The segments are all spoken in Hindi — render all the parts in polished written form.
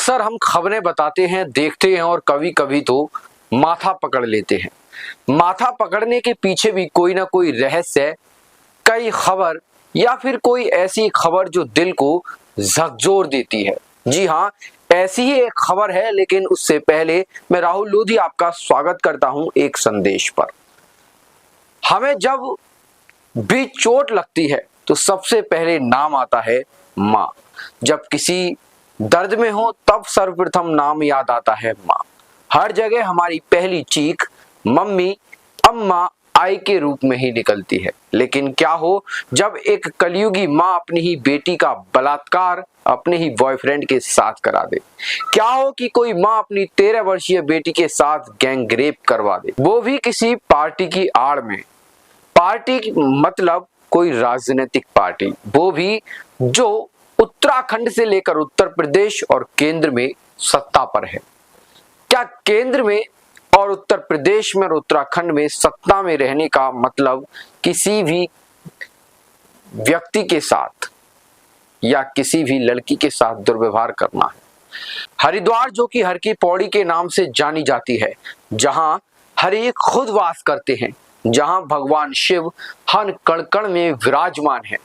अक्सर हम खबरें बताते हैं, देखते हैं और कभी कभी तो माथा पकड़ लेते हैं। माथा पकड़ने के पीछे भी कोई ना कोई रहस्य, कई खबर या फिर कोई ऐसी खबर जो दिल को झकझोर देती है। जी हाँ, ऐसी ही एक खबर है, लेकिन उससे पहले मैं राहुल लोधी आपका स्वागत करता हूं एक संदेश पर। हमें जब भी चोट लगती है तो सबसे पहले नाम आता है माँ। जब किसी दर्द में हो तब सर्वप्रथम नाम याद आता है माँ। हर जगह हमारी पहली चीख मम्मी, अम्मा, आई के रूप में ही निकलती है। लेकिन क्या हो जब एक कलयुगी माँ अपनी ही बेटी का बलात्कार अपने ही बॉयफ्रेंड के साथ करा दे? क्या हो कि कोई माँ अपनी 13 वर्षीय बेटी के साथ गैंग रेप करवा दे, वो भी किसी पार्टी की आड़ में। पार्टी मतलब कोई राजनीतिक पार्टी, वो भी जो उत्तराखंड से लेकर उत्तर प्रदेश और केंद्र में सत्ता पर है। क्या केंद्र में और उत्तर प्रदेश में और उत्तराखंड में सत्ता में रहने का मतलब किसी भी व्यक्ति के साथ या किसी भी लड़की के साथ दुर्व्यवहार करना है? हरिद्वार, जो कि हर की पौड़ी के नाम से जानी जाती है, जहां हरि खुद वास करते हैं, जहां भगवान शिव हर कण कण में विराजमान है।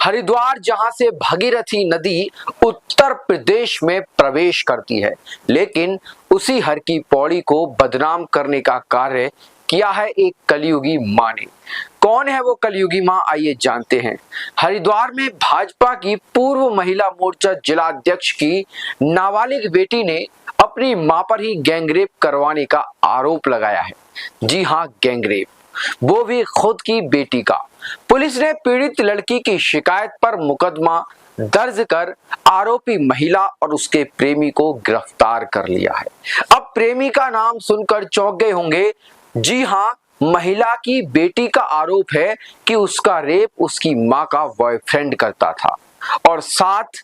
हरिद्वार, जहां से भागीरथी नदी उत्तर प्रदेश में प्रवेश करती है, लेकिन उसी हर की पौड़ी को बदनाम करने का कार्य किया है एक कलयुगी मां ने। कौन है वो कलयुगी मां, आइए जानते हैं। हरिद्वार में भाजपा की पूर्व महिला मोर्चा जिला अध्यक्ष की नाबालिग बेटी ने अपनी मां पर ही गैंगरेप करवाने का आरोप लगाया है। जी हां, गैंगरेप, वो भी खुद की बेटी का। पुलिस ने पीड़ित लड़की की शिकायत पर मुकदमा दर्ज कर आरोपी महिला और उसके प्रेमी को गिरफ्तार कर लिया है। अब प्रेमी का नाम सुनकर चौंक गए होंगे। जी हां, महिला की बेटी का आरोप है कि उसका रेप उसकी मां का बॉयफ्रेंड करता था, और साथ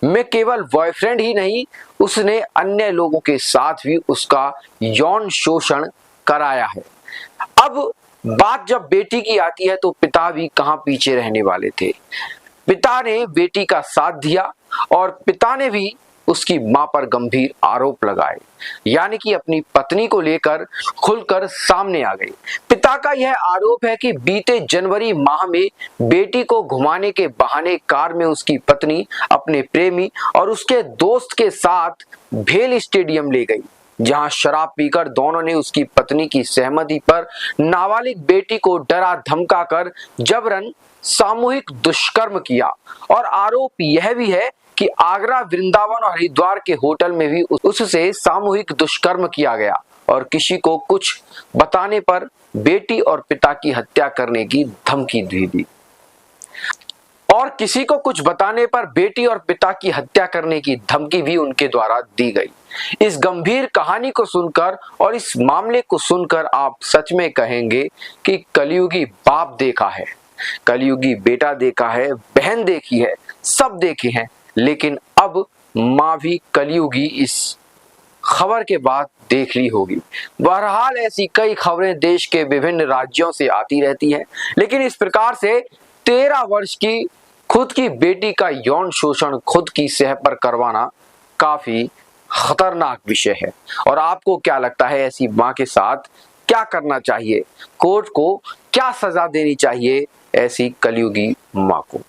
में केवल बॉयफ्रेंड ही नहीं, उसने अन्य लोगों के साथ भी उसका यौन शोषण कराया है। अब बात जब बेटी की आती है तो पिता भी कहां पीछे रहने वाले थे। पिता ने बेटी का साथ दिया और पिता ने भी उसकी मां पर गंभीर आरोप लगाए, यानी कि अपनी पत्नी को लेकर खुलकर सामने आ गई। पिता का यह आरोप है कि बीते जनवरी माह में बेटी को घुमाने के बहाने कार में उसकी पत्नी अपने प्रेमी और उसके दोस्त के साथ भेल स्टेडियम ले गई, जहां शराब पीकर दोनों ने उसकी पत्नी की सहमति पर नाबालिग बेटी को डरा धमकाकर जबरन सामूहिक दुष्कर्म किया। और आरोप यह भी है कि आगरा, वृंदावन और हरिद्वार के होटल में भी उससे सामूहिक दुष्कर्म किया गया और किसी को कुछ बताने पर बेटी और पिता की हत्या करने की धमकी दी। और किसी को कुछ बताने पर बेटी और पिता की हत्या करने की धमकी भी उनके द्वारा दी गई। इस गंभीर कहानी को सुनकर और इस मामले को सुनकर आप सच में कहेंगे कि कलयुगी बाप देखा है, कलयुगी बेटा देखा है, बहन देखी है, सब देखे हैं, लेकिन अब मां भी कलयुगी इस खबर के बाद देख ली होगी। बहरहाल ऐसी कई खबरें देश के विभिन्न राज्यों से आती रहती हैं, लेकिन इस प्रकार से 13 वर्ष की खुद की बेटी का यौन शोषण खुद की सेह पर करवाना काफी खतरनाक विषय है। और आपको क्या लगता है, ऐसी मां के साथ क्या करना चाहिए? कोर्ट को क्या सजा देनी चाहिए ऐसी कलयुगी मां को?